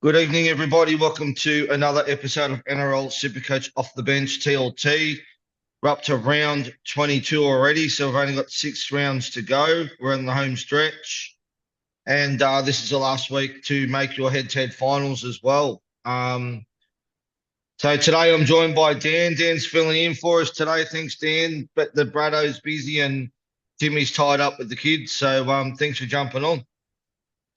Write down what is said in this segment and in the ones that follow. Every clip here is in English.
Good evening, everybody. Welcome to another episode of NRL Supercoach Off the Bench TLT. We're up to round 22 already, so we've only got 6 rounds to go. We're in the home stretch, and this is the last week to make your head-to-head finals as well. So today I'm joined by Dan. Dan's filling in for us today. Thanks, Dan. But the Brado's busy and Timmy's tied up with the kids, so thanks for jumping on.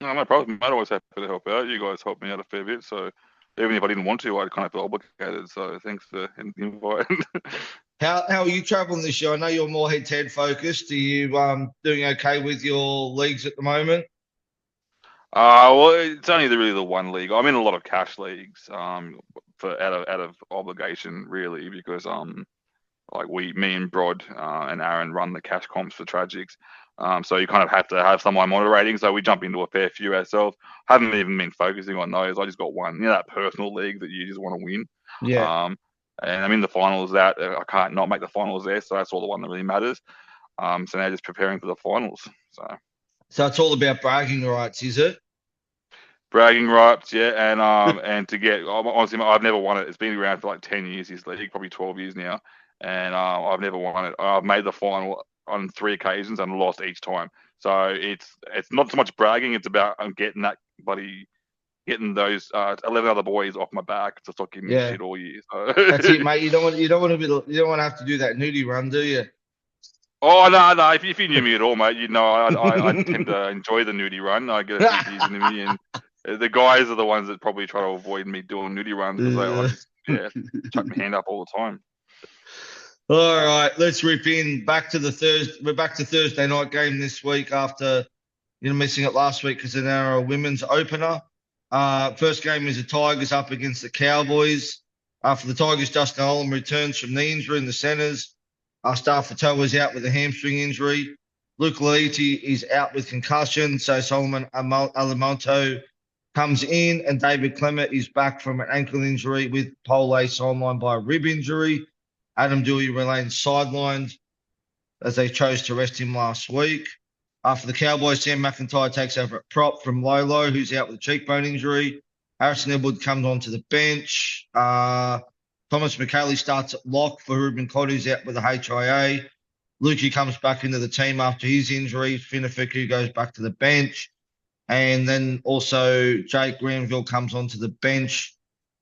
No problem. I'm always happy to help out. You guys helped me out a fair bit, so even if I didn't want to, I'd kind of feel obligated. So thanks for the invite. How are you traveling this year? I know you're more head-to-head focused. Are you doing okay with your leagues at the moment? Well, it's only really the one league. I'm in a lot of cash leagues, for out of obligation really, because like me and Brod and Aaron run the cash comps for Tragics. So you kind of have to have someone moderating. So we jump into a fair few ourselves. Haven't even been focusing on those. I just got one, that personal league that you just want to win. Yeah. Um, and I'm in the finals that I can't not make the finals there. So that's all the one that really matters. So now just preparing for the finals. So So it's all about bragging rights, is it? bragging rights, yeah, and to get honestly, I've never won it. It's been around for like 10 years, this league, probably 12 years now, and I've never won it. I've made the final on 3 occasions and lost each time. So it's not so much bragging; it's about getting that buddy, getting those 11 other boys off my back to stop giving me Yeah. shit all year. So. That's it, mate. You don't want to have to do that nudie run, do you? Oh no, no! If you knew me at all, mate, you'd know I tend to enjoy the nudie run. I get a few beers into me, and the guys are the ones that probably try to avoid me doing nudie runs because I just chuck my hand up all the time. All right, let's rip in. Back to the Thursday. We're back to Thursday night game this week after missing it last week because of our women's opener. First game is the Tigers up against the Cowboys. For the Tigers, Justin Olam returns from the injury in the centres. Starfatoa is out with a hamstring injury. Luke Leiti is out with concussion. So Solomon Alamonto comes in, and David Clement is back from an ankle injury with Pole sidelined by a rib injury. Adam Dewey remains sidelined as they chose to rest him last week. For the Cowboys, Sam McIntyre takes over at prop from Lolo, who's out with a cheekbone injury. Harrison Edward comes onto the bench. Thomas McKaylee starts at lock for Ruben Cott, who's out with a HIA. Lukey comes back into the team after his injury. Finifiku goes back to the bench. And then also Jake Granville comes onto the bench.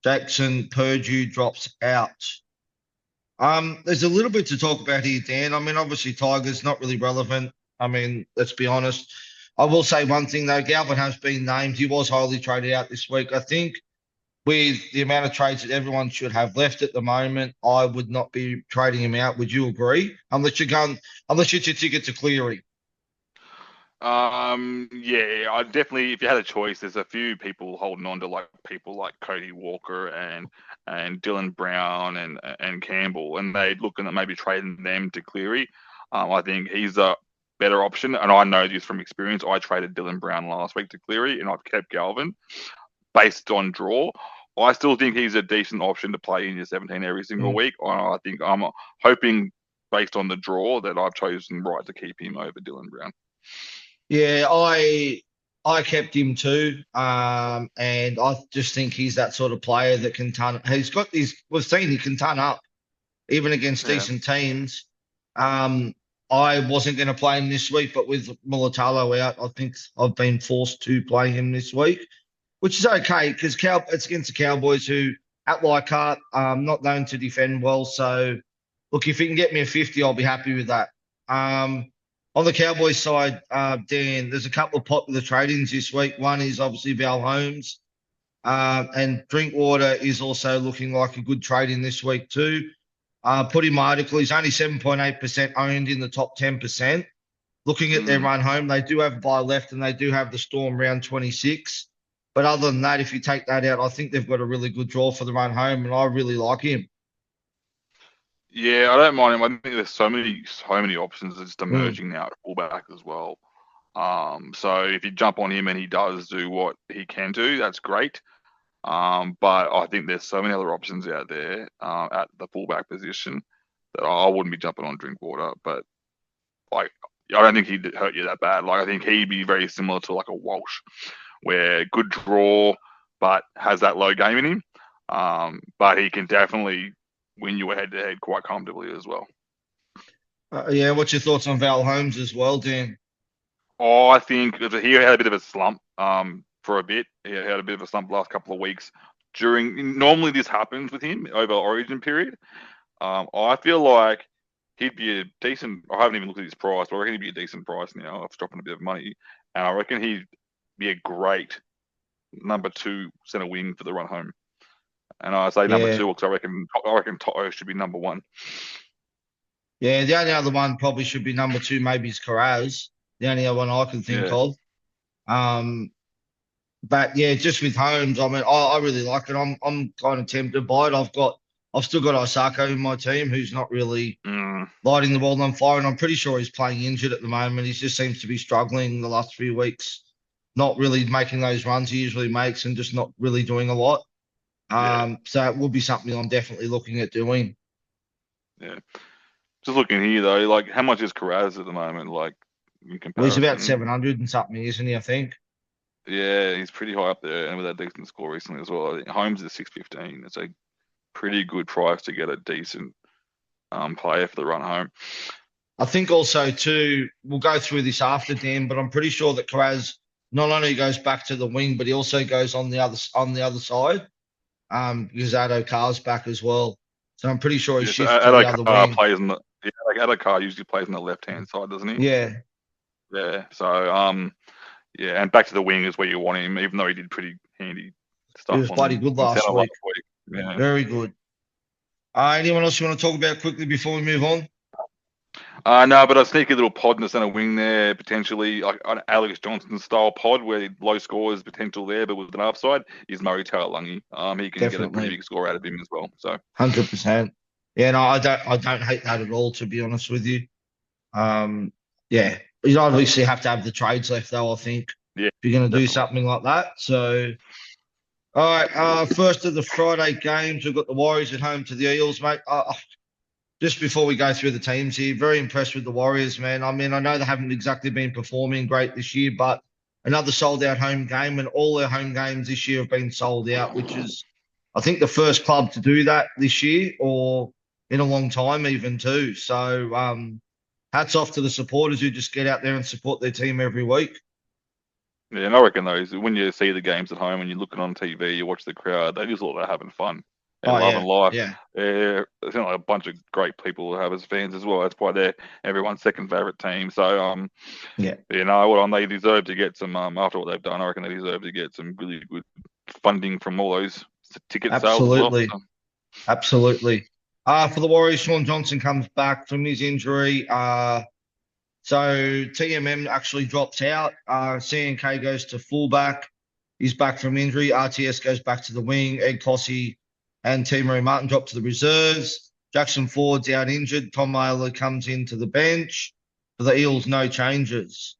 Jackson Purdue drops out. There's a little bit to talk about here, Dan. I mean, obviously, Tigers not really relevant. I mean, let's be honest. I will say one thing though. Galvin has been named. He was highly traded out this week. I think with the amount of trades that everyone should have left at the moment, I would not be trading him out. Would you agree? Unless it's your ticket to Cleary. Yeah, I definitely. If you had a choice, there's a few people holding on to like people like Cody Walker and Dylan Brown and Campbell, and they looking at maybe trading them to Cleary. I think he's a better option, and I know this from experience. I traded Dylan Brown last week to Cleary, and I've kept Galvin based on draw. I still think he's a decent option to play in your 17 every single Mm. week. I think I'm hoping based on the draw that I've chosen right to keep him over Dylan Brown. Yeah, I kept him too, and I just think he's that sort of player that can ton. He's got these. We've seen he can ton up even against Yeah. decent teams. Um, I wasn't going to play him this week, but with Mulatalo out, I think I've been forced to play him this week, which is okay because it's against the Cowboys who, at Leichhardt, not known to defend well. So, look, if he can get me a 50, I'll be happy with that. On the Cowboys side, Dan, there's a couple of popular tradings this week. One is obviously Val Holmes, and Drinkwater is also looking like a good trade in this week too. Put in my article, he's only 7.8% owned in the top 10%. Looking at their Mm. run home, they do have a bye left and they do have the Storm round 26. But other than that, if you take that out, I think they've got a really good draw for the run home, and I really like him. Yeah, I don't mind him. I think there's so many options that's just Mm. emerging now at fullback as well. So if you jump on him and he does do what he can do, that's great. But I think there's so many other options out there at the fullback position that I wouldn't be jumping on Drinkwater. But like, I don't think he'd hurt you that bad. Like, I think he'd be very similar to like a Walsh, where good draw, but has that low game in him. But he can definitely win you a head-to-head quite comfortably as well. Yeah, what's your thoughts on Val Holmes as well, Dan? Oh, I think he had a bit of a slump for a bit. He had a bit of a slump the last couple of weeks. Normally this happens with him over Origin period. I feel like he'd be a decent. I haven't even looked at his price, but I reckon he'd be a decent price now. I've dropping a bit of money, and I reckon he'd be a great number 2 centre wing for the run home. And I say number Yeah. 2 because I reckon Toto should be number 1. Yeah, the only other one probably should be number 2, maybe is Carraz. The only other one I can think Yeah, of. Um, but yeah, just with Holmes, I mean, I really like it. I'm kind of tempted by it. I've still got Osako in my team, who's not really mm, lighting the world on fire, and I'm pretty sure he's playing injured at the moment. He just seems to be struggling the last few weeks, not really making those runs he usually makes, and just not really doing a lot. yeah, So it will be something I'm definitely looking at doing. yeah. Just looking here though, like how much is Carraz at the moment? Like in Well, he's about comparison, 700 and something, isn't he? I think. yeah, he's pretty high up there, and with that decent score recently as well. I think Holmes is 615. It's a pretty good price to get a decent player for the run home. I think also too, we'll go through this after Dan, but I'm pretty sure that Carraz not only goes back to the wing, but he also goes on the other side. Because Car's back as well. So I'm pretty sure he Yes, shifts to the other Adokar wing. plays on the yeah, like Adokar usually plays on the left hand side, doesn't he? Yeah, Yeah. So yeah, and back to the wing is where you want him, even though he did pretty handy he stuff was bloody good in last centre last week. week. Yeah. Very good. Anyone else you want to talk about quickly before we move on? No, but a sneaky little pod in the centre wing there, potentially like an Alex Johnson style pod where low scores potential there, but with an upside is Murray Taulagi. He can get a pretty Definitely, big score out of him as well. So 100%. Yeah, no, I don't hate that at all. To be honest with you, yeah, you obviously have to have the trades left though. I think yeah, if you're going to do definitely. something like that. So, all right, first of the Friday games, we've got the Warriors at home to the Eels, mate. Just before we go through the teams here, very impressed with the Warriors, man. I mean, I know they haven't exactly been performing great this year, but another sold out home game, and all their home games this year have been sold out, which is, I think, the first club to do that this year or in a long time, even too. So, hats off to the supporters who just get out there and support their team every week. Yeah, and I reckon those when you see the games at home and you're looking on TV, you watch the crowd, they just look like they're having fun. They're Oh, loving yeah. life. Yeah. There's like a bunch of great people who have as fans as well. That's why they're everyone's second favourite team. So Yeah. you know what, they deserve to get some after what they've done. I reckon they deserve to get some really good funding from all those ticket sales as well. Absolutely. So, Absolutely. For the Warriors, Sean Johnson comes back from his injury. So TMM actually drops out. CNK goes to fullback. He's back from injury. RTS goes back to the wing. Ed Cossie and T. Marie Martin drop to the reserves. Jackson Ford's out injured. Tom Mailer comes into the bench. For the Eels, no changes.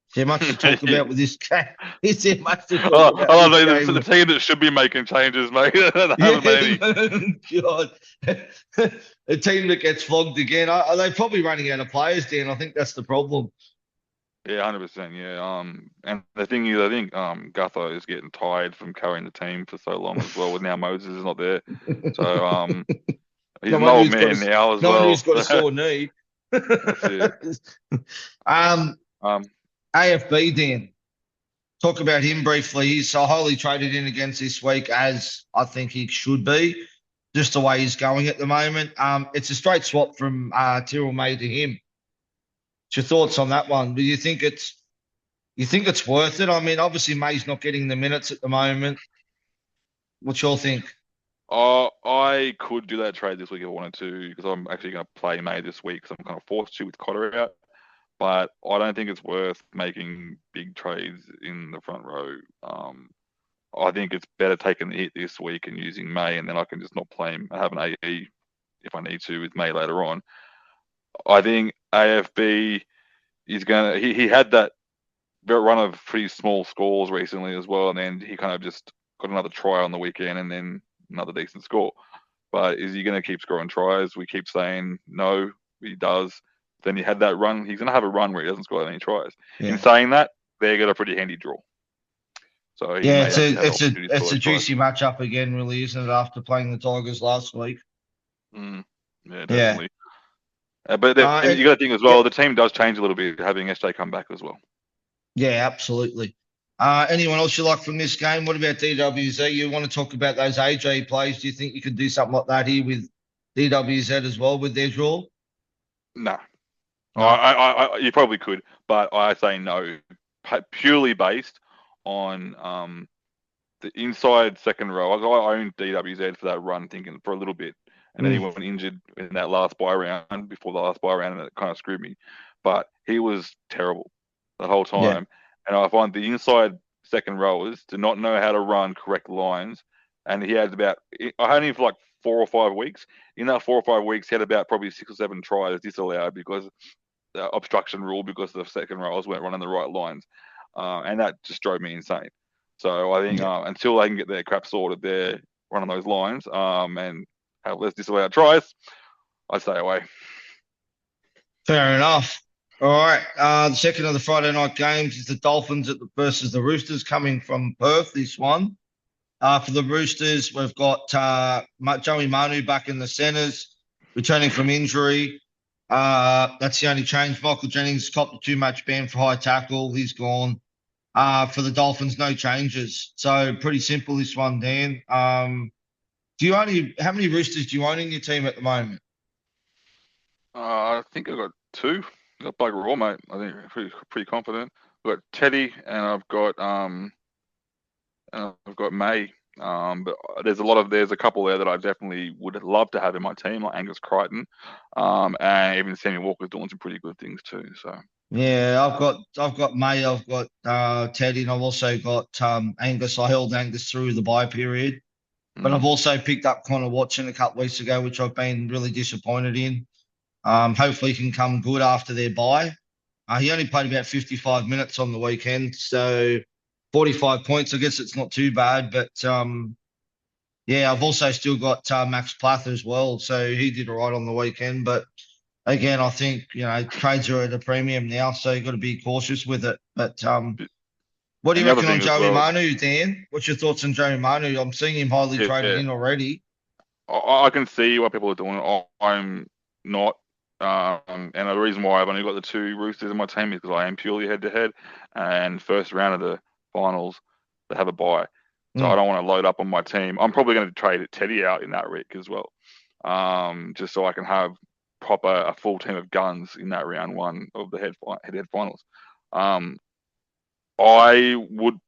Is there much to talk yeah. about with this game? Is there much to talk about I with this love the game? team that should be making changes, mate. They Yeah, haven't made any. God. A team that gets flogged again. Are they probably running out of players, Dan? I think that's the problem. Yeah, 100%. Yeah. And the thing is, I think Gutho is getting tired from carrying the team for so long as well. With now Moses is not there, so he's No an wonder old he's got man a now as no wonder well. he's got a So sore knee. that's it. um, Um, AFB, Dan. Talk about him briefly. He's so highly traded in against this week, as I think he should be, just the way he's going at the moment. It's a straight swap from Tyrrell May to him. What's your thoughts on that one? Do you think it's worth it? I mean, obviously May's not getting the minutes at the moment. What's your think? I could do that trade this week if I wanted to, because I'm actually going to play May this week, so I'm kind of forced to with Cotter out. But I don't think it's worth making big trades in the front row. I think it's better taking the hit this week and using May, and then I can just not play him. I have an AE if I need to with May later on. I think AFB is going to. He had that run of pretty small scores recently as well, and then he kind of just got another try on the weekend and then another decent score. But is he going to keep scoring tries? We keep saying no, he does. Then he had that run. He's going to have a run where he doesn't score any tries. In Yeah. saying that, they got a pretty handy draw. So he Yeah, may actually have opportunities to it's score a a try. juicy matchup again, really, isn't it? After playing the Tigers last week. Mm, yeah, Yeah. definitely. But then And you got to think as yeah, well, the team does change a little bit having SJ come back as well. yeah, absolutely. Anyone else you like from this game? What about DWZ? You want to talk about those AJ plays? Do you think you could do something like that here with DWZ as well with their draw? No, No. you probably could, but I say no, purely based on the inside second row. I owned DWZ for that run, thinking for a little bit, and then he Mm, went injured in that last buy round before the last buy round, and it kind of screwed me. But he was terrible the whole yeah. time, and I find the inside second rowers do not know how to run correct lines. And he had about I had him for like 4 or 5 weeks. In that 4 or 5 weeks, he had about probably 6 or 7 tries disallowed because the obstruction rule because the second rowers weren't running the right lines, and that just drove me insane. So I think Yeah. until they can get their crap sorted, they're running those lines and have less disallowed tries, I'd stay away. Fair enough. All right. The second of the Friday night games is the Dolphins versus the Roosters coming from Perth, this one. For the Roosters, we've got Joey Manu back in the centres, returning from injury. That's the only change. Michael Jennings copped a too-much ban for high tackle. He's gone. For the Dolphins, no changes. So pretty simple, this one, Dan. How many Roosters do you own in your team at the moment? I think I've got two. I've got bugger all, mate. I think pretty confident. I've got Teddy and I've got May. But there's a couple there that I definitely would love to have in my team, like Angus Crichton, and even Sammy Walker's doing some pretty good things too. So Yeah, I've got May, I've got Teddy, and I've also got Angus. I held Angus through the bye period, but I've mm, also picked up Connor Watson a couple weeks ago, which I've been really disappointed in. Hopefully, he can come good after their bye. He only played about 55 minutes on the weekend, so 45 points. I guess it's not too bad, but yeah, I've also still got Max Plath as well, so he did all right on the weekend. But again, I think trades are at a premium now, so you've got to be cautious with it. But what do and you the other reckon on thing as Joey well, Manu, Dan? What's your thoughts on Joey Manu? I'm seeing him highly traded yeah, in already. I can see what people are doing. I'm not. And the reason why I've only got the two Roosters in my team is because I am purely head to head, and first round of the finals they have a bye, so I Mm, don't want to load up on my team. I'm probably going to trade Teddy out in that week as well, just so I can have a full team of guns in that round one of the head finals. Um, I would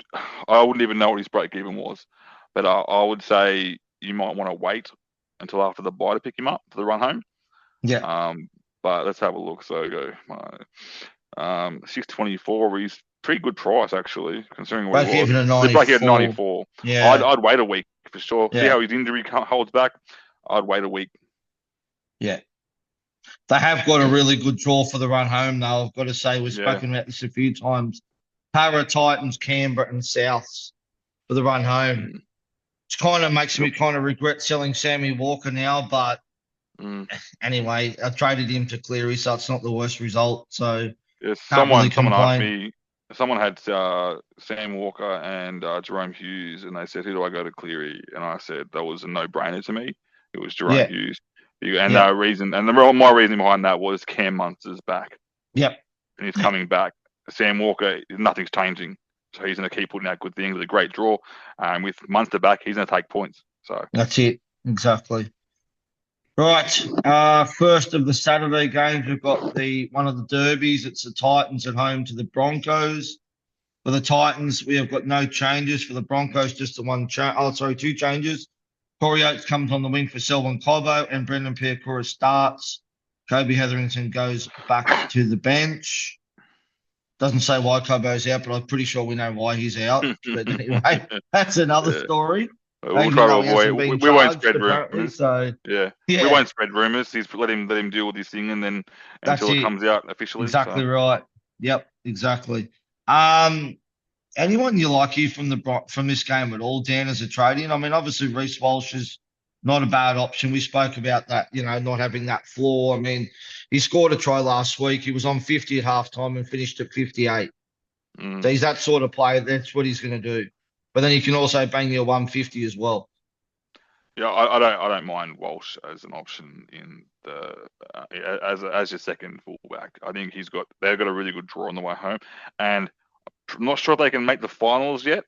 I wouldn't even know what his break even was, but I would say you might want to wait until after the bye to pick him up for the run home. yeah, Um, but let's have a look. So go 624. He's pretty good price actually, considering what he break was. even at The break at 94. 94. Yeah, I'd wait a week for sure. See yeah, how his injury holds back. I'd wait a week. yeah. They have got a really good draw for the run home, though. I've got to say, we've Yeah. spoken about this a few times. Para, Titans, Canberra, and Souths for the run home. Mm. It kind of makes Yep. me kind of regret selling Sammy Walker now, but Mm. anyway, I traded him to Cleary, so it's not the worst result. So Yeah, can't really someone asked complain. me. Someone had Sam Walker and Jerome Hughes, and they said, "Who do I go to Cleary?" And I said that was a no-brainer to me. It was Jerome Yeah, Hughes, and yeah, my reasoning behind that was Cam Munster's back, yep. and he's coming back. Sam Walker, nothing's changing, so he's going to keep putting out good things. It's a great draw, and with Munster back, he's going to take points. So That's it. Exactly. Right. First of the Saturday games, we've got the one of the derbies. It's the Titans at home to the Broncos. For the Titans, we have got no changes. For the Broncos, just the one change. Oh, sorry, two changes. Corey Oates comes on the wing for Selwyn Cobbo, and Brendan Piakura starts. Kobe Hetherington goes back to the bench. Doesn't say why Cobbo's out, but I'm pretty sure we know why he's out. But anyway, that's another yeah. story. We'll Even try to though he avoid. hasn't been We won't charged, spread apparently. rumors. So Yeah, we yeah, won't spread rumors. He's let him deal with this thing, and then that's until it it. comes out officially. Exactly So right. Yep, exactly. Um, anyone you like here from this game at all, Dan, as a trading? I mean, obviously Reece Walsh is not a bad option. We spoke about that, not having that floor. I mean, he scored a try last week. He was on 50 at halftime and finished at 58. mm, So he's that sort of player. That's what he's going to do. but then you can also bang your 150 as well. Yeah, I don't mind Walsh as an option in the as your second fullback. I think they've got a really good draw on the way home, and I'm not sure if they can make the finals yet.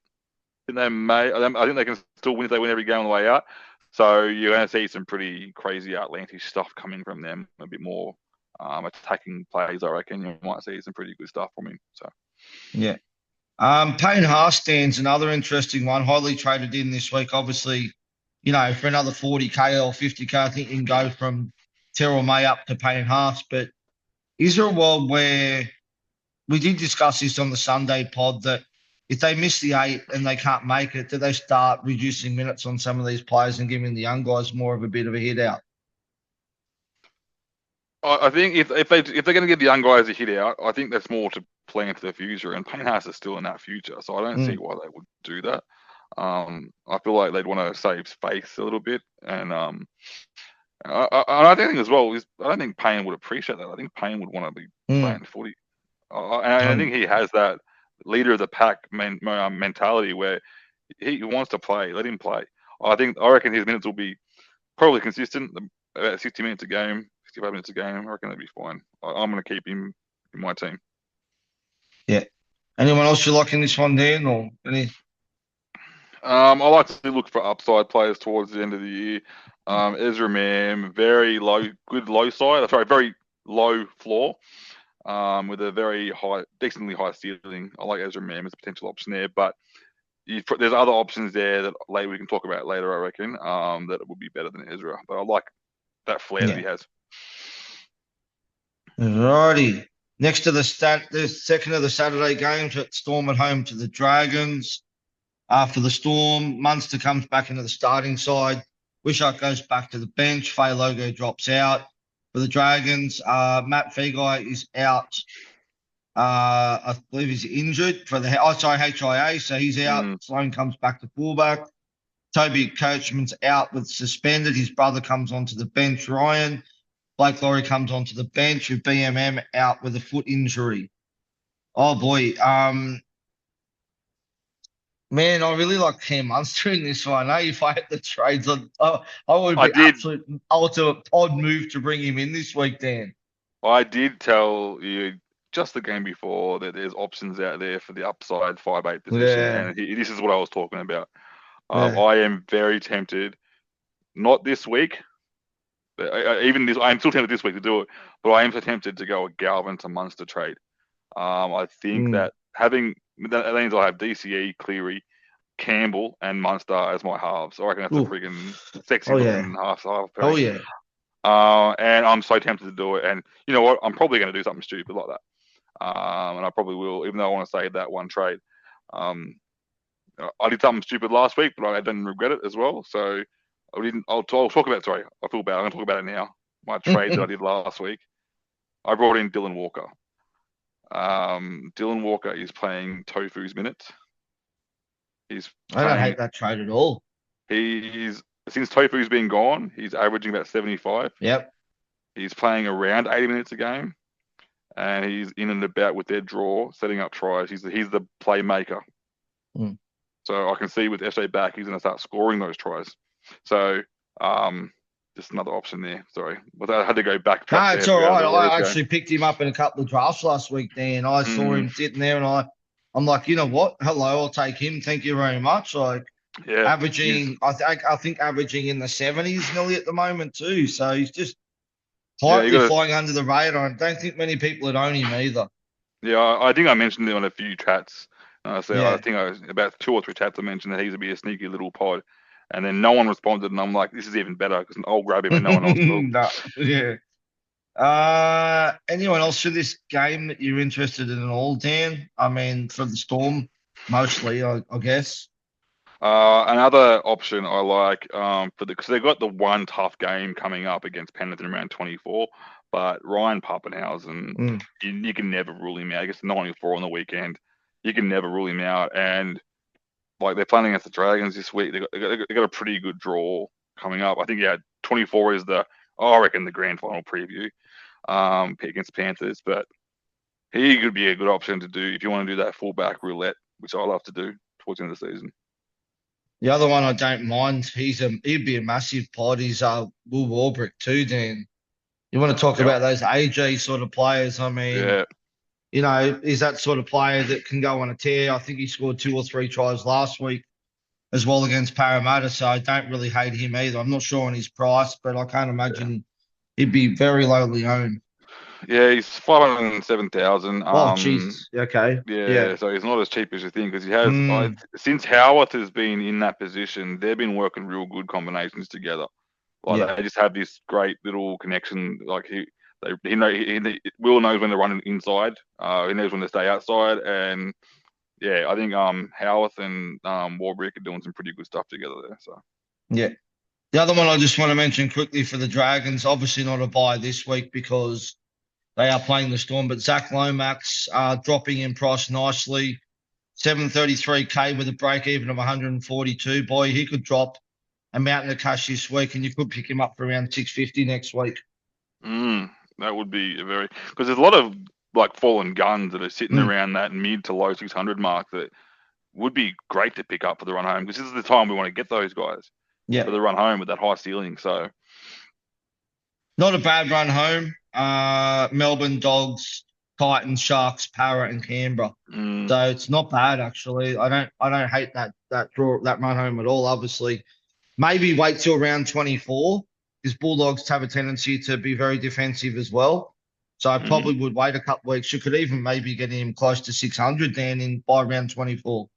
They may. I think they can still win if they win every game on the way out. So you're going to see some pretty crazy outlandish stuff coming from them. A bit more attacking plays, I reckon. You might see some pretty good stuff from him. So Yeah. Payne Haas stands another interesting one, highly traded in this week. Obviously, for another 40K or 50K, I think you can go from Terrell May up to Payne Haas. But is there a world where we did discuss this on the Sunday pod that if they miss the 8 and they can't make it, do they start reducing minutes on some of these players and giving the young guys more of a bit of a hit out? I think if they're going to give the young guys a hit out, I think that's more to play into the future. And Payne Haas is still in that future, so I don't see why they would do that. I feel like they'd want to save space a little bit, and I think as well is I don't think Payne would appreciate that. I think Payne would want to be playing footy, and I think he has that leader of the pack mentality where he wants to play. Let him play. I reckon his minutes will be probably consistent, about 60 minutes a game, 65 minutes a game. I reckon that'd be fine. I'm going to keep him in my team. Yeah. Anyone else you like in this one, Dan, or any? I like to look for upside players towards the end of the year. Ezra Mam, very good low side. Sorry, very low floor. With a very decently high ceiling. I like Ezra Mam as a potential option there, but there's other options there that later we can talk about later. I reckon that would be better than Ezra, but I like that flair that he has. Righty. Next to the second of the Saturday games at Storm at home to the Dragons. After the Storm, Munster comes back into the starting side. Wishart goes back to the bench. Faye Logo drops out for the Dragons. Matt Feagai is out. I believe he's injured for HIA, so he's out. Sloan comes back to fullback. Toby Coachman's out with suspended. His brother comes onto the bench. Ryan. Blake Laurie comes onto the bench with BMM out with a foot injury. Oh boy. Man, I really like Cam Munster in this one. If I had the trades, I would be absolute ultimate pod move to bring him in this week, Dan. I did tell you just the game before that there's options out there for the upside 5'8" position, and this is what I was talking about. I am very tempted, not this week. I'm still tempted this week to do it, but I am so tempted to go a Galvin to Munster trade. I think that that means I have DCE, Cleary, Campbell, and Munster as my halves. I reckon that's a freaking sexy looking half pairing. Oh yeah. And I'm so tempted to do it. And you know what? I'm probably going to do something stupid like that. And I probably will, even though I want to save that one trade. I did something stupid last week, but I didn't regret it as well. So I'll talk about it. Sorry, I feel bad. I'm going to talk about it now. My trade that I did last week. I brought in Dylan Walker. Dylan Walker is playing Tofu's minutes. I don't hate that trade at all. Since Tofu's been gone, he's averaging about 75. Yep. He's playing around 80 minutes a game, and he's in and about with their draw, setting up tries. He's the playmaker. So I can see with SJ back, he's going to start scoring those tries. So just another option there. Sorry, but I had to go back. No, it's all right. I actually picked him up in a couple of drafts last week, Dan. I saw him sitting there, and I'm like, you know what? Hello, I'll take him. Thank you very much. Like, averaging, I think averaging in the 70s nearly at the moment too. So he's just quietly flying under the radar. I don't think many people would own him either. Yeah, I think I mentioned it on a few chats. I think about 2 or 3 chats I mentioned that he's to be a sneaky little pod. And then no one responded, and I'm like, this is even better because I'll grab him and no one else will. Anyone else for this game that you're interested in at all, Dan? I mean, for the Storm, mostly, I guess. Another option I like because they've got the one tough game coming up against Penrith in round 24, but Ryan Pappenhausen, you can never rule him out. I guess 94 on the weekend, you can never rule him out. And like they're playing against the Dragons this week, they got a pretty good draw coming up. I think 24 is I reckon the grand final preview against Panthers, but he could be a good option to do if you want to do that fullback roulette, which I love to do towards the end of the season. The other one I don't mind. He'd be a massive pod. He's Will Warbrick too, Dan. You want to talk Yeah, about those AG sort of players? I mean, yeah, is that sort of player that can go on a tear. I think he scored 2 or 3 tries last week as well against Parramatta, so I don't really hate him either. I'm not sure on his price, but I can't yeah. imagine he'd be very lowly owned. Yeah, he's 507,000. Oh, jeez. Okay. Yeah. Yeah, so he's not as cheap as you think because he has. Mm, Since Howarth has been in that position, they've been working real good combinations together. yeah. Like they just have this great little connection. Like Will knows when to run inside. He knows when to stay outside, and yeah, I think Howarth and Warbrick are doing some pretty good stuff together there. So Yeah. The other one I just want to mention quickly for the Dragons, obviously not a buy this week because they are playing the Storm, but Zach Lomax dropping in price nicely. 733K with a break even of 142. Boy, he could drop a mountain of cash this week, and you could pick him up for around 650 next week. that would be a very because there's a lot of like fallen guns that are sitting Mm, around that mid to low 600 mark that would be great to pick up for the run home because this is the time we want to get those guys yeah, for the run home with that high ceiling. So not a bad run home. Melbourne Dogs, Titans, Sharks, Parrot, and Canberra. mm, So it's not bad actually. I don't hate that run home at all. Obviously, maybe wait till round 24 because Bulldogs have a tendency to be very defensive as well. So I mhm. probably would wait a couple of weeks. You could even maybe get him close to 600 then in by round 24.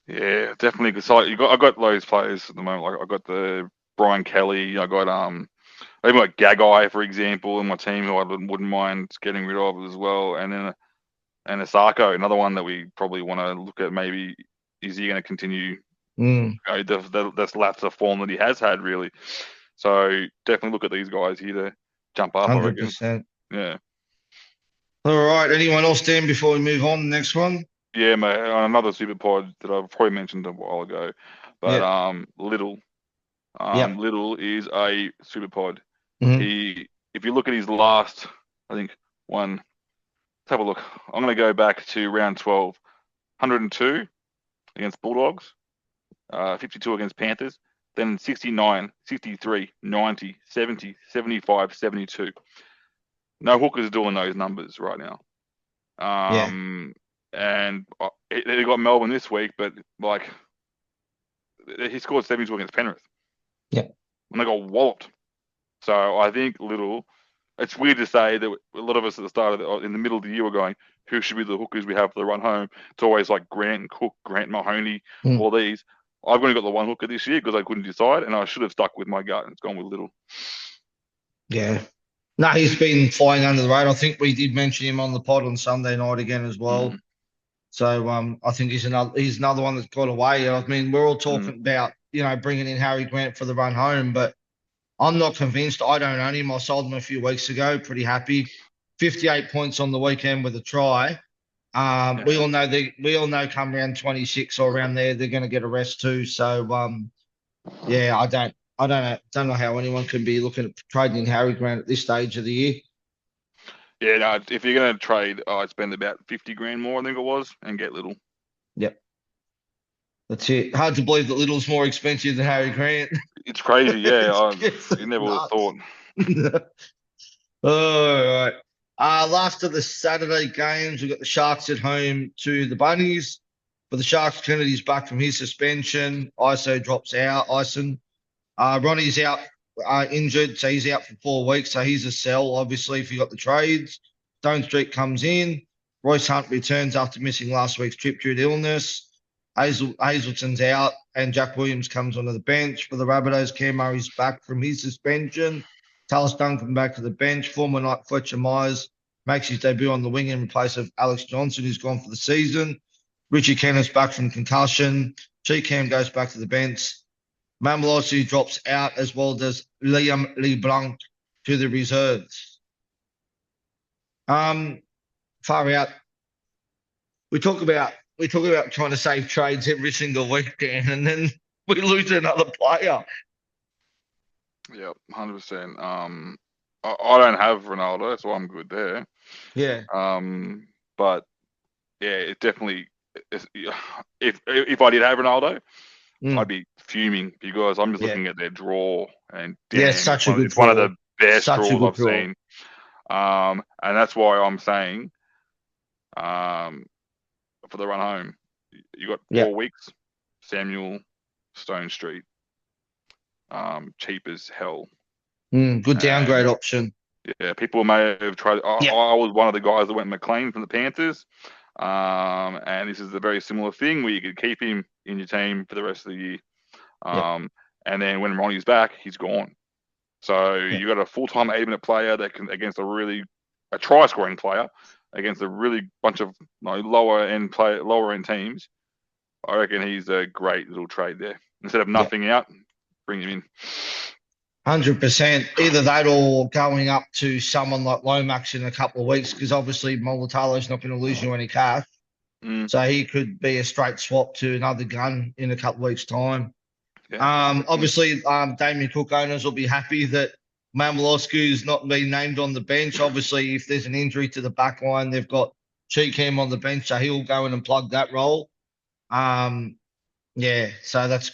Yeah, definitely. Because I got those players at the moment. Like I got the Brian Kelly. I got even like Gagai for example in my team who I wouldn't mind getting rid of as well. And then and Asako, another one that we probably want to look at. Maybe is he going to continue Mm, that's lapse of form that he has had really. So definitely look at these guys here to jump up. I reckon. 100%. Yeah, All right. Anyone else, Dan, before we move on? Next one? yeah, mate. Another super pod that I've probably mentioned a while ago, but Yeah. Little. Yep. Little is a super pod. Hmm. If you look at his last, I think one. Let's have a look. I'm going to go back to round 12, 102 against Bulldogs, 52 against Panthers, then 69, 63, 90, 70, 75, 72. No hookers doing those numbers right now. Yeah. And they got Melbourne this week, but like he scored 72 against Penrith, Yeah. and they got walloped. So I think Little. It's weird to say that a lot of us at the start of in the middle of the year were going, who should be the hookers we have for the run home? It's always like Grant and Cook, Grant Mahoney, Mm, all these. I've only got the one hooker this year because I couldn't decide, and I should have stuck with my gut and it's gone with Little. yeah. No, he's been flying under the radar. I think we did mention him on the pod on Sunday night again as Mm, well. So I think he's another one that's got away. I mean, we're all mm, talking about bringing in Harry Grant for the run home, but I'm not convinced. I don't own him. I sold him a few weeks ago. Pretty happy. 58 points on the weekend with a try. We yeah. all know come round 26 or around there they're going to get a rest too. So yeah, I don't know how anyone can be looking at trading in Harry Grant at this stage of the year. Yeah, no, if you're going to trade, I'd spend about 50 grand more, I think it was, and get Little. Yep, that's it. Hard to believe that Little's more expensive than Harry Grant. It's crazy, yeah. You It's never would have nuts. thought. All right. Last of the Saturday games, we've got the Sharks at home to the Bunnies. For the Sharks, Kennedy's back from his suspension. ISO drops out. Ison. Ronnie's out injured, so he's out for 4 weeks. So he's a sell, obviously, if you got the trades. Stone Street comes in. Royce Hunt returns after missing last week's trip due to illness. Hazelton's out, and Jack Williams comes onto the bench. For the Rabbitohs, Cam Murray's back from his suspension. Tallis Duncan back to the bench. Former night Fletcher Myers makes his debut on the wing in place of Alex Johnson, who's gone for the season. Richie Kenneth's back from concussion. G Cam goes back to the bench. Mamelossi drops out as well as Liam LeBlanc to the reserves. Um, Far out. We talk about trying to save trades every single week, Dan, and then we lose another player. Yeah, 100%. I don't have Ronaldo, so I'm good there. Yeah. Um, but yeah, it definitely. if I did have Ronaldo, I'd Mm. be fuming because I'm just Yeah. looking at their draw, and Yeah, damn, such a good it's one of draw. the best Such a draws good I've draw. seen. And that's why I'm saying, um, for the run home, you got Yeah. 4 weeks. Samuel, Stone Street, cheap as hell. Good And downgrade option. yeah, people may have tried. Yeah. I was one of the guys that went McLean from the Panthers. And this is a very similar thing where you could keep him in your team for the rest of the year. Yeah. And then when Ronnie's back, he's gone. So Yeah. you got a full-time 8-minute player that can against a try-scoring player against a really bunch of lower end teams. I reckon he's a great little trade there. Instead of Yeah. nothing out, bring him in. 100%. Either that or going up to someone like Lomax in a couple of weeks, because obviously Molatalo's not going to lose you any cash. Mm, So he could be a straight swap to another gun in a couple of weeks' time. yeah, definitely. Obviously, Damien Cook owners will be happy that Mamalosku's not been named on the bench. Obviously, if there's an injury to the back line, they've got Cheekham on the bench, so he'll go in and plug that role. Um, yeah, so that's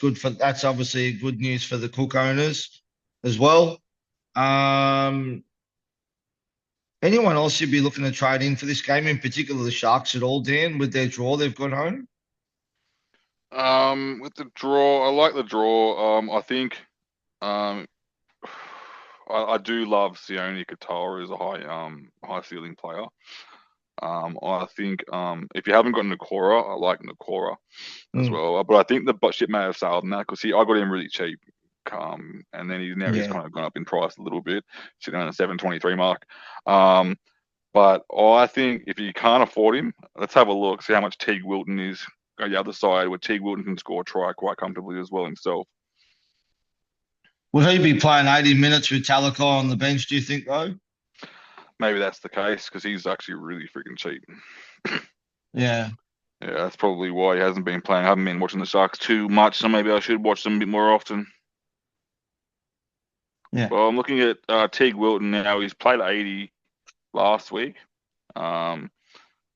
obviously good news for the Cook owners as well. Um, anyone else you'd be looking to trade in for this game, in particular the Sharks at all, Dan, with their draw they've got home? With the draw, I like the draw. I think, um, I do love Sione Katoa as a high ceiling player. I think if you haven't got Nakora, I like Nakora as Mm, well. But I think the ship may have sailed on that because I got him really cheap. And then he's yeah. kind of gone up in price a little bit, sitting on the 723 mark. But I think if you can't afford him, let's have a look, see how much Teague Wilton is on the other side, where Teague Wilton can score a try quite comfortably as well himself. Will he be playing 80 minutes with Talakai on the bench, do you think, though? Maybe that's the case because he's actually really freaking cheap. Yeah. Yeah, that's probably why he hasn't been playing. I haven't been watching the Sharks too much, so maybe I should watch them a bit more often. Yeah. Well, I'm looking at Teague Wilton now. He's played 80 last week, um,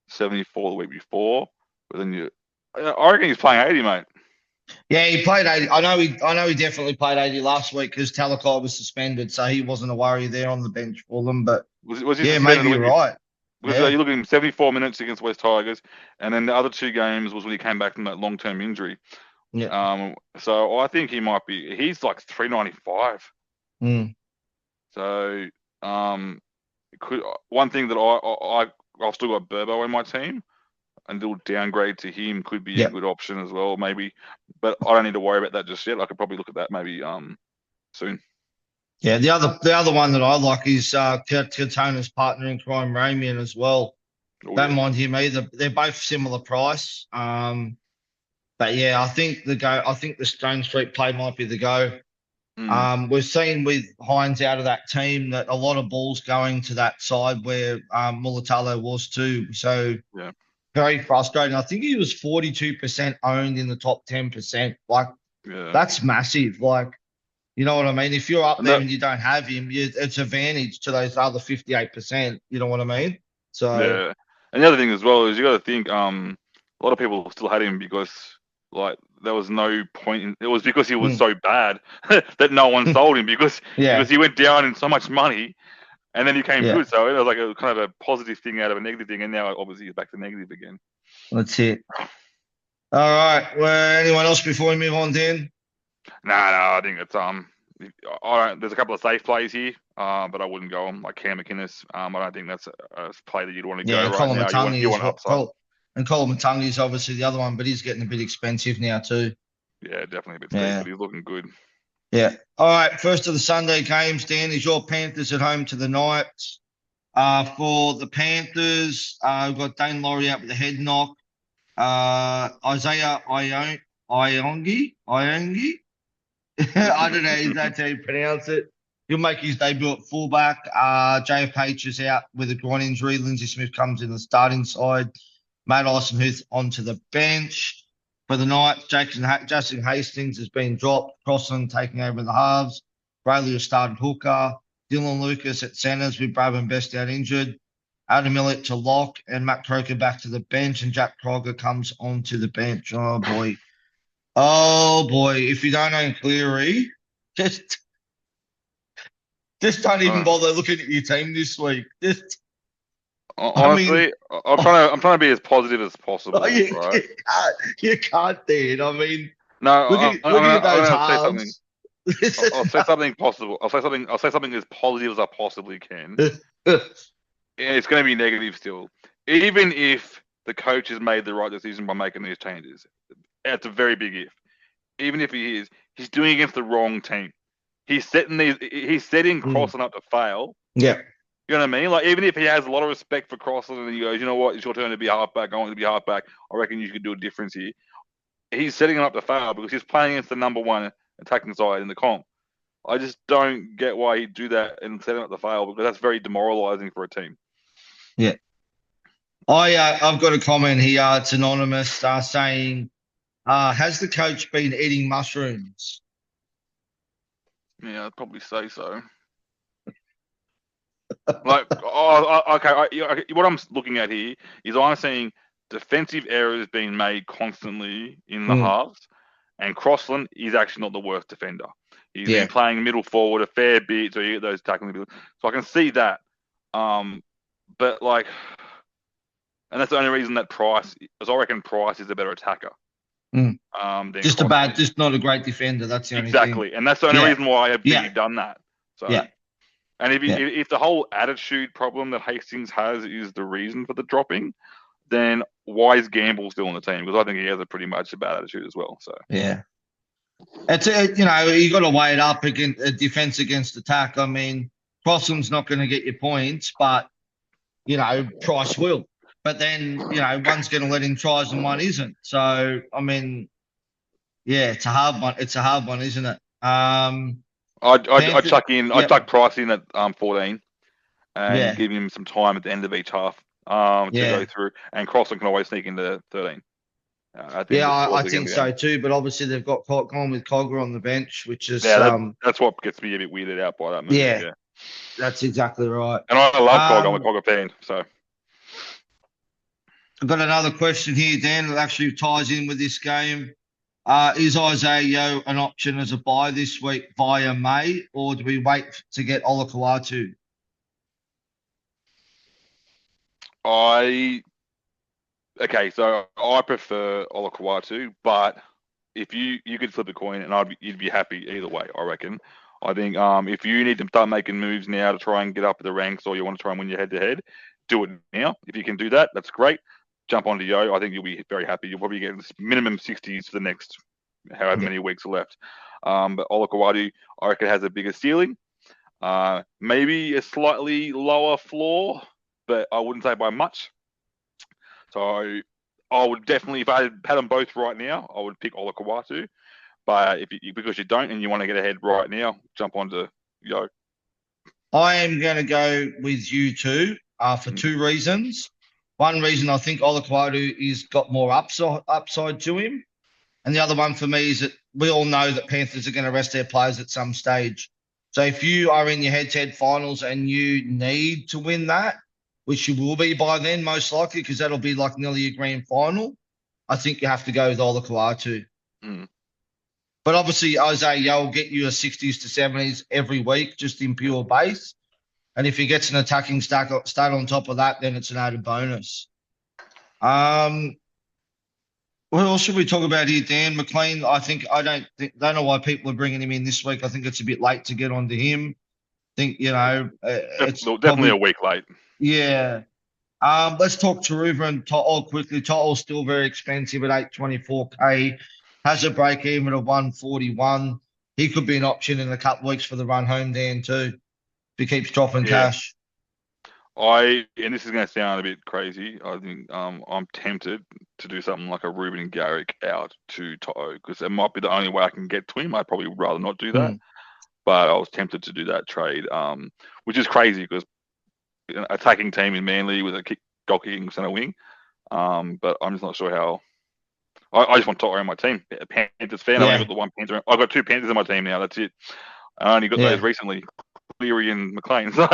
74 the week before. But then I reckon he's playing 80, mate. Yeah, he played 80. I know he definitely played 80 last week because Talakai was suspended, so he wasn't a worry there on the bench for them. But Was he yeah, suspended maybe the you're week before? right. Because Yeah. you look at him, 74 minutes against West Tigers, and then the other 2 games was when he came back from that long-term injury. Yeah. So I think he might be. He's like 395. Mm, So one thing that I've still got Burbo in my team. A little downgrade to him could be a yeah. good option as well, maybe. But I don't need to worry about that just yet. I could probably look at that maybe soon. Yeah. The other one that I like is Katona's partner in crime, Ramian, as well. Oh Don't yeah. mind him either. They're both similar price. But yeah, I think the Stone Street play might be the go. Mm, We've seen with Hines out of that team that a lot of balls going to that side where Mulatalo was too. So yeah. very frustrating. I think he was 42% owned in the top 10%. Like Yeah. that's massive. Like, you know what I mean? If you're up And there that and you don't have him, it's advantage to those other 58%. You know what I mean? So yeah. And the other thing as well is you got to think a lot of people still had him because like there was no point in it was because he was mm, so bad that no one sold him yeah, because he went down in so much money and then he came yeah, good. So it was like a kind of a positive thing out of a negative thing, and now obviously he's back to negative again. that's it. All right. Well, anyone else before we move on, Dan? No, I think it's I don't. There's a couple of safe plays here, but I wouldn't go on like Cam McInnes. I don't think that's a play that you'd want to go Yeah, right Colin now. Matangi You is want what upside. And Colin Matangi is obviously the other one, but he's getting a bit expensive now too. Yeah, definitely a bit steep, Yeah. but he's looking good. Yeah. All right. First of the Sunday games, Dan, is your Panthers at home to the Knights. For the Panthers, we've got Dane Laurie out with a head knock. Isaiah Iongi. I don't know if that's how you pronounce it. He'll make his debut at fullback. JFH is out with a groin injury. Lindsay Smith comes in the starting side. Matt Eisenhuth onto the bench. For the Knights, Justin Hastings has been dropped. Crossland taking over the halves. Brayley has started hooker. Dylan Lucas at centres with Braben Best out injured. Adam Millett to lock, and Matt Croker back to the bench, and Jack Crogger comes onto the bench. Oh boy. Oh boy. If you don't own Cleary, just just don't even Uh, bother looking at your team this week. Just I mean, Honestly, oh, I'm trying to be as positive as possible, right? you can't, Dan. I mean, No, looking at I'm those gonna say something. halves. This I'll is say something possible. I'll say something as positive as I possibly can. It's going to be negative still, even if the coach has made the right decision by making these changes. It's a very big if. Even if he is, he's doing it against the wrong team. He's setting Mm, Crossland up to fail. yeah, You know what I mean? Like, even if he has a lot of respect for Crossland and he goes, you know what, it's your turn to be halfback. I want you to be halfback. I reckon you could do a difference here. He's setting him up to fail because he's playing against the number one attacking side in the comp. I just don't get why he'd do that and set him up to fail because that's very demoralising for a team. yeah. I've got a comment here. It's anonymous saying, "Has the coach been eating mushrooms?" Yeah, I'd probably say so. Like, okay, what I'm looking at here is I'm seeing defensive errors being made constantly in the Mm, halves, and Crossland is actually not the worst defender. He's been yeah. playing middle forward a fair bit, so you get those tackling abilities. So I can see that. Um, but like, and that's the only reason that Price, as I reckon, Price is a better attacker Mm. than Crossland is. Just not a great defender. That's the only thing. Exactly, and that's the only Yeah, reason why I've yeah, done that. So. yeah, And yeah. if the whole attitude problem that Hastings has is the reason for the dropping, then why is Gamble still on the team? Because I think he has a pretty much a bad attitude as well. So Yeah. You got to weigh it up against defense against attack. I mean, Crossland's not going to get your points, but Price will. But then one's going to let in tries and one isn't. So I mean, yeah, it's a hard one. It's a hard one, isn't it? I'd Panthers. I'd Yep. chuck Price in at 14 and Yeah. give him some time at the end of each half to go Yeah. through. And Crossland can always sneak into 13 at the end Yeah. of I towards the end think of the game. so too. But obviously they've got gone with Cogger on the bench, which is Yeah, that's what gets me a bit weirded out by that move. yeah, Yeah, that's exactly right. and I love Cog. I'm a Um, Cogger fan. So I've got another question here, Dan, that actually ties in with this game. Is Isaiah Yo an option as a buy this week via May, or do we wait to get Olakawatu? I Okay, so I prefer Olakawatu, but if you could flip a coin and you'd be happy either way, I reckon. I think if you need to start making moves now to try and get up the ranks or you want to try and win your head to head, do it now. If you can do that, that's great. Jump onto Yo. I think you'll be very happy. You'll probably get minimum 60s for the next however Yeah. many weeks are left. But Olakawatu, I reckon, has a bigger ceiling. Maybe a slightly lower floor, but I wouldn't say by much. So I would definitely, if I had them both right now, I would pick Olakawatu. But because you don't and you want to get ahead right now, jump onto Yo. I am going to go with you too for Mm. two reasons. One reason I think Olakawatu is got more upside to him. And the other one for me is that we all know that Panthers are going to rest their players at some stage. So if you are in your head-to-head finals and you need to win that, which you will be by then most likely, because that'll be like nearly a grand final, I think you have to go with Olakawatu. Mm. But obviously, Isaiah Yo will get you a 60s to 70s every week just in pure base. And if he gets an attacking stat on top of that, then it's an added bonus. Um, What else should we talk about here, Dan? McLean, don't know why people are bringing him in this week. I think it's a bit late to get onto him. I think, it's Definitely a probably, week late. yeah. Let's talk Taruva and To'o quickly. To'o's still very expensive at 824K. Has a break even of 141. He could be an option in a couple of weeks for the run home, Dan, too, if he keeps dropping Yeah. cash. And this is going to sound a bit crazy. I think I'm tempted to do something like a Ruben and Garrick out to To'o because it might be the only way I can get to him. I'd probably rather not do that. Mm, But I was tempted to do that trade, which is crazy because attacking team in Manly with a goal kicking centre wing. But I'm just not sure how. I just want To'o on my team. A Panthers fan. I've only yeah, got the one Panther. I've got two Panthers in my team now. That's it. I only got those yeah. recently, Cleary and McLean. So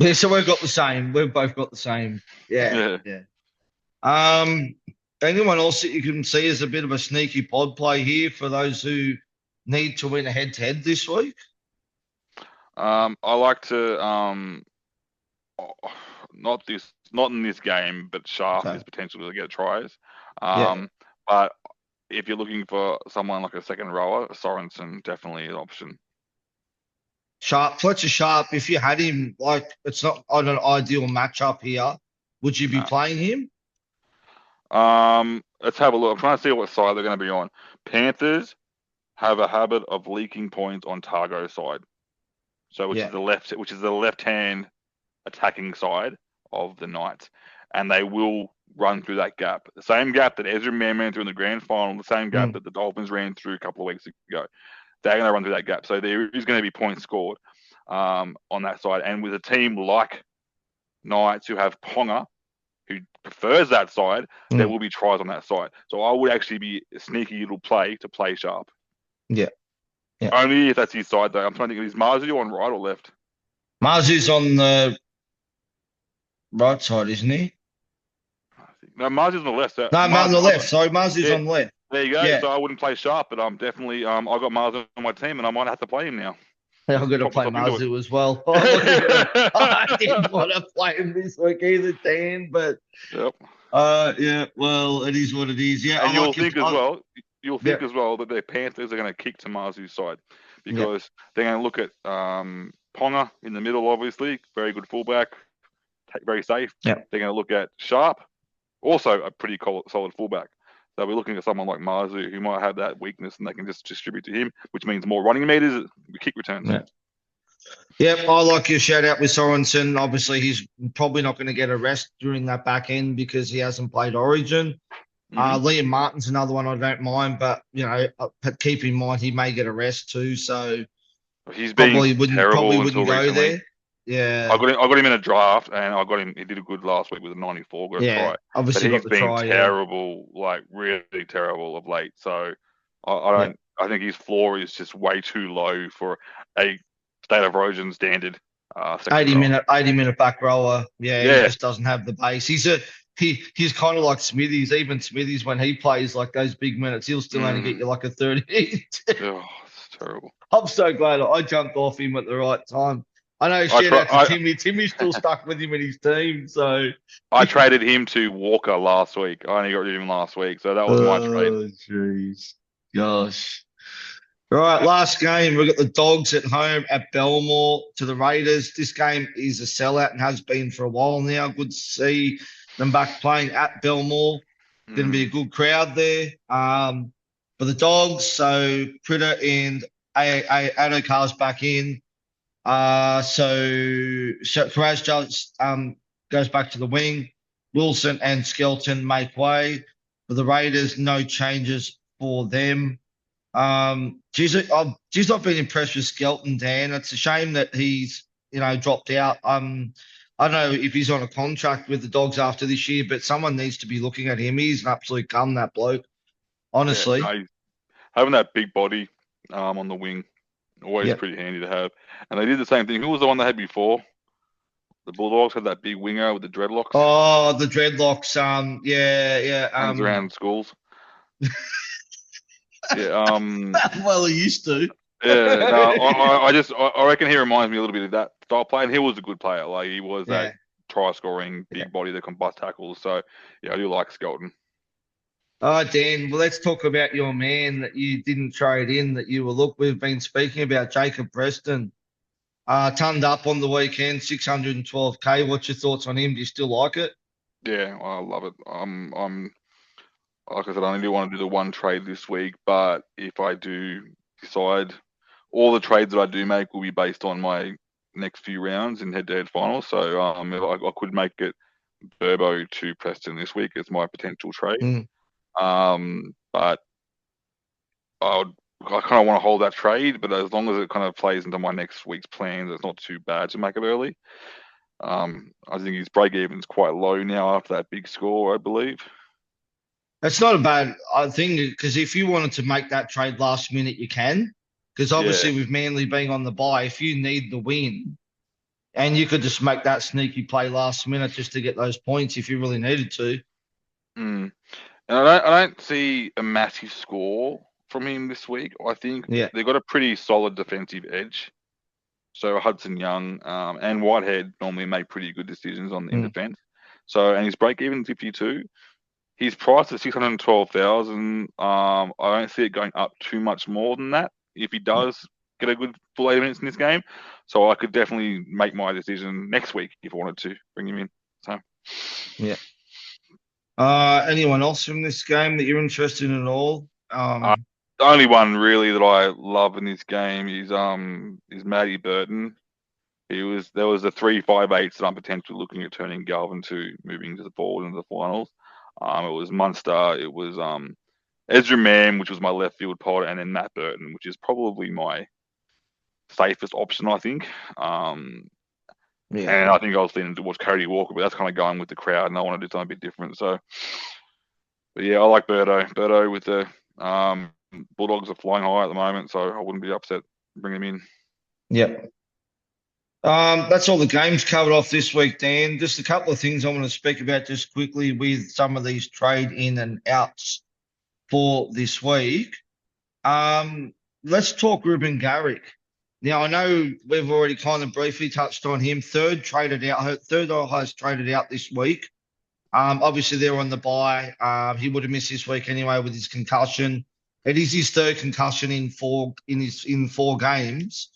Yeah, so we've got the same. We've both got the same. Yeah, yeah. yeah. Um, anyone else that you can see as a bit of a sneaky pod play here for those who need to win a head-to-head this week? I like to not in this game, but Sharp Okay. is potential to get tries. Yeah. But if you're looking for someone like a second rower, Sorensen definitely an option. Sharp, Fletcher Sharp, if you had him, like, it's not on an ideal matchup here, would you be No. playing him? Let's have a look. I'm trying to see what side they're going to be on. Panthers have a habit of leaking points on Targo side, so which Yeah. is the left-hand attacking side of the Knights, and they will run through that gap. The same gap that Ezra Mann ran through in the grand final, the same gap that the Dolphins ran through a couple of weeks ago. They're going to run through that gap. So there is going to be points scored on that side. And with a team like Knights who have Ponga, who prefers that side, there will be tries on that side. So I would actually be a sneaky little play to play Sharp. Yeah. Yeah. Only if that's his side, though. I'm trying to think, is Marzu on right or left? Marzu's on the right side, isn't he? No, Marzu's on the left. So No, on the left. Sorry, Marzu's yeah, on the left. there you go. Yeah. So I wouldn't play Sharp, but I'm definitely I got Marzu on my team, and I might have to play him now. I'm going to play Marzu as well. I didn't want to play him this week either, Dan, but yep. Yeah, well, it is what it is. Yeah, and you'll think as well that their Panthers are going to kick to Marzu's side because they're going to look at Ponga in the middle, obviously, very good fullback, very safe. Yeah. They're going to look at Sharp, also a pretty solid fullback. They'll be looking at someone like Marzu who might have that weakness and they can just distribute to him, which means more running meters, kick returns. Yeah. Yep, I like your shout out with Sorensen. Obviously, he's probably not going to get a rest during that back end because he hasn't played Origin. Liam Martin's another one I don't mind, but keep in mind he may get a rest too. So he's been probably wouldn't go recently. there. Yeah, I got him in a draft, and I got him. He did a good last week with a 94. Got a try. Obviously, but he's been terrible, like really terrible of late. So I don't. I think his floor is just way too low for a State of Origin standard. 80 minute back rower. Yeah, he just doesn't have the base. He's kind of like Smithies. Even Smithies, when he plays like those big minutes, he'll still only get you like a 30. Oh, it's terrible. I'm so glad I jumped off him at the right time. I know, shout out to Timmy. Timmy's still stuck with him in his team. So I traded him to Walker last week. I only got rid of him last week, so that was my trade. Oh, jeez. Gosh. All right, last game. We've got the Dogs at home at Belmore to the Raiders. This game is a sellout and has been for a while now. Good to see them back playing at Belmore. Going to be a good crowd there. For the Dogs, so Critter and Adokar's back in. So Karaz just goes back to the wing. Wilson and Skelton make way. For the Raiders, no changes for them. I've not been impressed with Skelton, Dan. It's a shame that he's dropped out. I don't know if he's on a contract with the Dogs after this year, but someone needs to be looking at him. He's an absolute gun, that bloke. Honestly, having that big body on the wing. Always pretty handy to have. And they did the same thing. Who was the one they had before? The Bulldogs had that big winger with the dreadlocks. Oh, the dreadlocks. Runs around schools. Well, he used to. I reckon he reminds me a little bit of that style play. And he was a good player. Like he was that try-scoring big body that can bust tackles. So I do like Skelton. Oh, Dan, well, let's talk about your man that you didn't trade in, that you were, we've been speaking about, Jacob Preston. Turned up on the weekend, 612K. What's your thoughts on him? Do you still like it? Yeah, I love it. Like I said, I only do want to do the one trade this week, but if I do decide, all the trades that I do make will be based on my next few rounds in head-to-head finals. So I could make it Burbo to Preston this week as my potential trade. But I kind of want to hold that trade, but as long as it kind of plays into my next week's plans, it's not too bad to make it early. I think his break even is quite low now after that big score, I believe. It's not a bad thing, because if you wanted to make that trade last minute, you can. Because obviously with Manly being on the bye, if you need the win, And you could just make that sneaky play last minute just to get those points if you really needed to. Mm. And I don't see a massive score from him this week. I think Yeah. they've got a pretty solid defensive edge. So Hudson Young and Whitehead normally make pretty good decisions in Mm. defence. So and his break even 52. He's priced at 612,000. I don't see it going up too much more than that if he does get a good full 80 minutes in this game. So I could definitely make my decision next week if I wanted to bring him in. So Yeah. Anyone else from this game that you're interested in at all? uh, the only one really that I love in this game is Matty Burton. There was the 3-5-8 that I'm potentially looking at turning Galvin to moving to the forward into the finals. It was Munster, it was Ezra Mann, which was my left field pod, and then Matt Burton, which is probably my safest option, I think. Yeah. And I think I was leaning towards Cody Walker, but that's kind of going with the crowd, and I want to do something a bit different. So, but yeah, I like Birdo. Birdo with the Bulldogs are flying high at the moment, so I wouldn't be upset bringing him in. Yep. That's all the games covered off this week, Dan. Just a couple of things I want to speak about just quickly with some of these trade in and outs for this week. Let's talk Ruben Garrick. Now, I know we've already kind of briefly touched on him. Third highest traded out this week. Obviously they're on the bye. He would have missed this week anyway with his concussion. It is his third concussion in four games.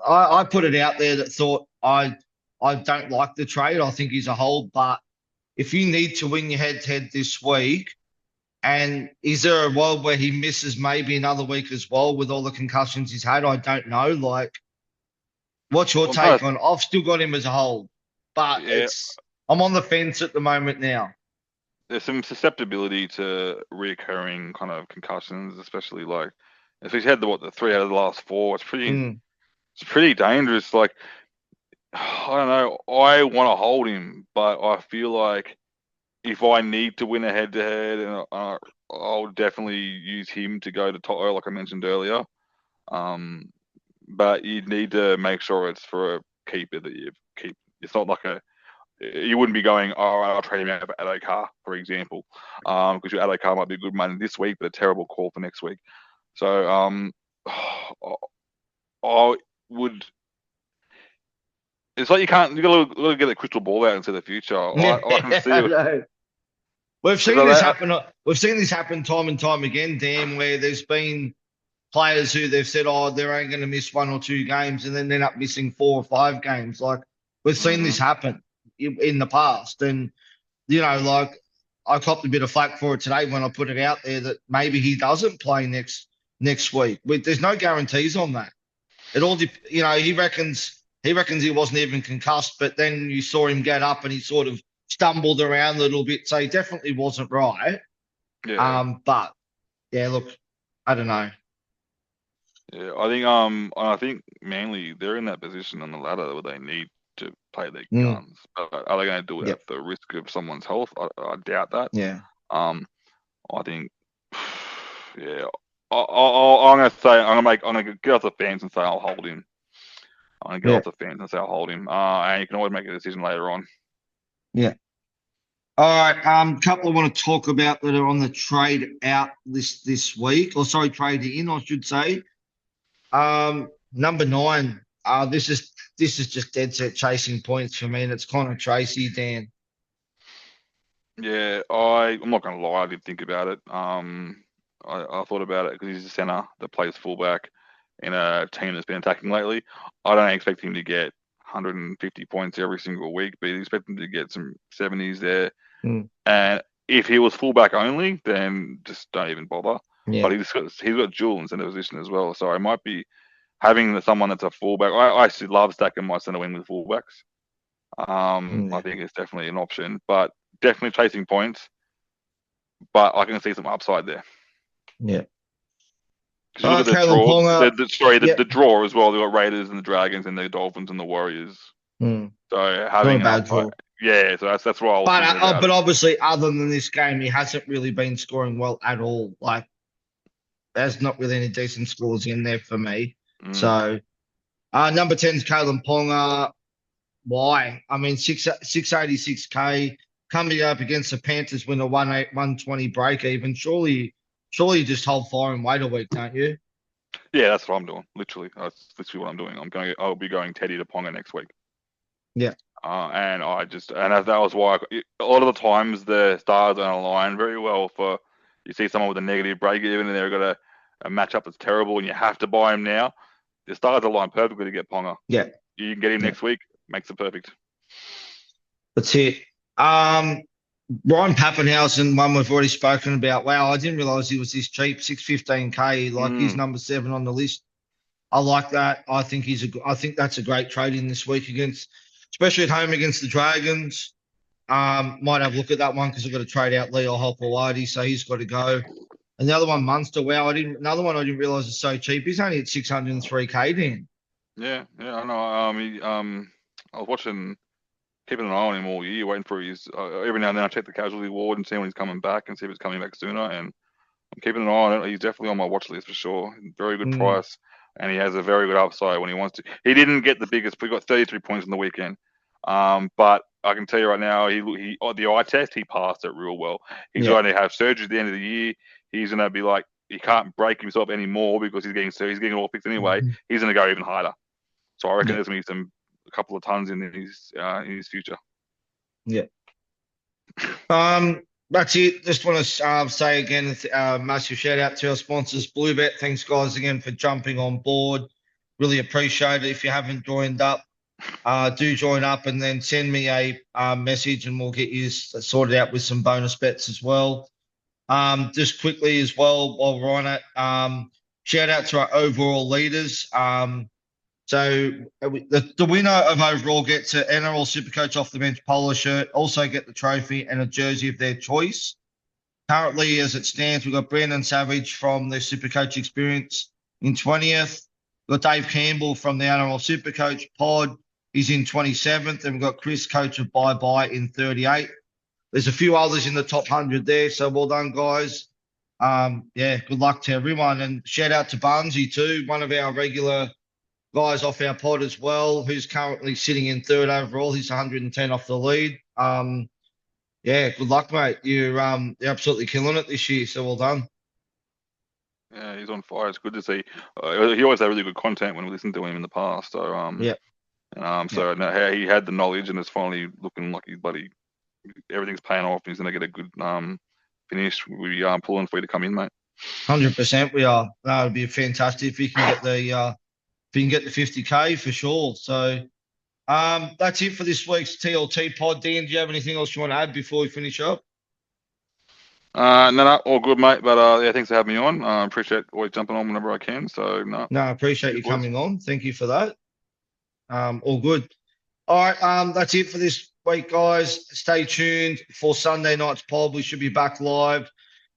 I put it out there that thought I don't like the trade. I think he's a hold, but if you need to win your head-to-head this week, and is there a world where he misses maybe another week as well with all the concussions he's had? I don't know. Like, what's your take on? I've still got him as a hold, but Yeah, I'm on the fence at the moment now. there's some susceptibility to reoccurring kind of concussions, especially like if he's had the 3 out of the last 4, it's pretty dangerous. Like I don't know, I want to hold him, but I feel like if I need to win a head to head, and I'll definitely use him to go to top, like I mentioned earlier. But you need to make sure it's for a keeper that you keep. It's not like you wouldn't be going, oh, I'll trade him out for Adokar, for example, because your Adokar might be a good money this week, but a terrible call for next week. So I would. It's like you got to get a crystal ball out into the future. I can see it. We've seen this happen. We've seen this happen time and time again, Dan, where there's been players who they've said, oh, they're only going to miss 1 or 2 games, and then end up missing 4 or 5 games. Like we've seen this happen in the past, and like I copped a bit of flack for it today when I put it out there that maybe he doesn't play next week. There's no guarantees on that. It all, he reckons he wasn't even concussed, but then you saw him get up and he sort of stumbled around a little bit, so he definitely wasn't right. Yeah. But yeah, look, I don't know. Yeah, I think Manly they're in that position on the ladder where they need to play their guns. But are they going to do it at the risk of someone's health? I doubt that. Yeah. I think, yeah. I'm going to say I'm going to get off the fence and say I'll hold him. I'm going to get off the fence and say I'll hold him. And you can always make a decision later on. Yeah. All right. Couple I want to talk about that are on the trade out list this week, or sorry, trade in, I should say. Number 9. This is just dead set chasing points for me, and it's Connor Tracy, Dan. Yeah, I'm not going to lie. I did think about it. I thought about it because he's a centre that plays fullback in a team that's been attacking lately. I don't expect him to get 150 points every single week, but you expect him to get some 70s there. And if he was fullback only, then just don't even bother. Yeah. But he's got dual in centre position as well, so I might be having someone that's a fullback. I actually love stacking my centre wing with fullbacks. I think it's definitely an option, but definitely chasing points. But I can see some upside there. Yeah. Because you look at the draw, the draw as well. They've got Raiders and the Dragons and the Dolphins and the Warriors. So having not a bad draw. Yeah, so that's why I was but obviously, other than this game, he hasn't really been scoring well at all. Like, there's not really any decent scores in there for me. So, Number 10 is Kalen Ponga. Why? I mean, 686K coming up against the Panthers when a 120 break even. Surely you just hold fire and wait a week, don't you? Yeah, that's what I'm doing. Literally, that's literally what I'm doing. I'll be going Teddy to Ponga next week. Yeah. And that was why a lot of the times the stars don't align very well for. You see someone with a negative break even, and they've got a matchup that's terrible, and you have to buy him now. The stars align perfectly to get Ponga. Yeah. You can get him Yeah. next week, makes it perfect. That's it. Ryan Pappenhausen, one we've already spoken about. Wow, I didn't realize he was this cheap, 615K. Like he's number 7 on the list. I like that. I think I think that's a great trade in this week especially at home against the Dragons. Might have a look at that one because I've got to trade out Leo Hopewadi, so he's got to go. And the other one, Munster. Wow, another one I didn't realize is so cheap. He's only at 603K then. Yeah, I know. I was keeping an eye on him all year, waiting for his. Every now and then I check the casualty ward and see when he's coming back and see if he's coming back sooner. And I'm keeping an eye on it. He's definitely on my watch list for sure. Very good price, and he has a very good upside when he wants to. He didn't get the biggest. We got 33 points in the weekend. But I can tell you right now, he on the eye test, he passed it real well. He's going to have surgery at the end of the year. He's going to be like, he can't break himself anymore because he's getting all fixed anyway. He's going to go even harder. So I reckon there's going to be a couple of tons in his future. Yeah. That's it. Just want to say again, massive shout out to our sponsors, Bluebet. Thanks, guys, again for jumping on board. Really appreciate it. If you haven't joined up, do join up and then send me a message and we'll get you sorted out with some bonus bets as well. Just quickly as well, while we're on it, shout out to our overall leaders. So the winner of overall gets an NRL Supercoach off the bench polo shirt, also get the trophy and a jersey of their choice. Currently, as it stands, we've got Brandon Savage from the Supercoach Experience in 20th. We've got Dave Campbell from the NRL Supercoach pod. He's in 27th. And we've got Chris, coach of Bye Bye, in 38th. There's a few others in the top 100 there, so well done, guys. Good luck to everyone. And shout out to Barnsey too, one of our regular guys off our pod as well, who's currently sitting in 3rd overall. He's 110 off the lead. Good luck, mate. You're absolutely killing it this year, so well done. Yeah, he's on fire. It's good to see. He always had really good content when we listened to him in the past. So now he had the knowledge and it's finally looking like everything's paying off. He's going to get a good finish. We are pulling for you to come in, mate. 100% we are. That would be fantastic if you can get the 50K for sure. So that's it for this week's TLT pod. Dan, do you have anything else you want to add before we finish up? No, all good, mate. But thanks for having me on. I appreciate always jumping on whenever I can. So I appreciate you coming on. Thank you for that. All good. All right, that's it for this week, guys. Stay tuned for Sunday night's pod. We should be back live.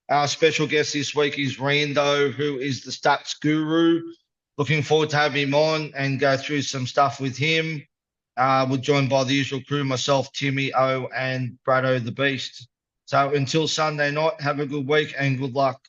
Our special guest this week is Rando, who is the stats guru. Looking forward to having him on and go through some stuff with him. We're joined by the usual crew, myself, Timmy O, and Brado the Beast. So until Sunday night, have a good week and good luck.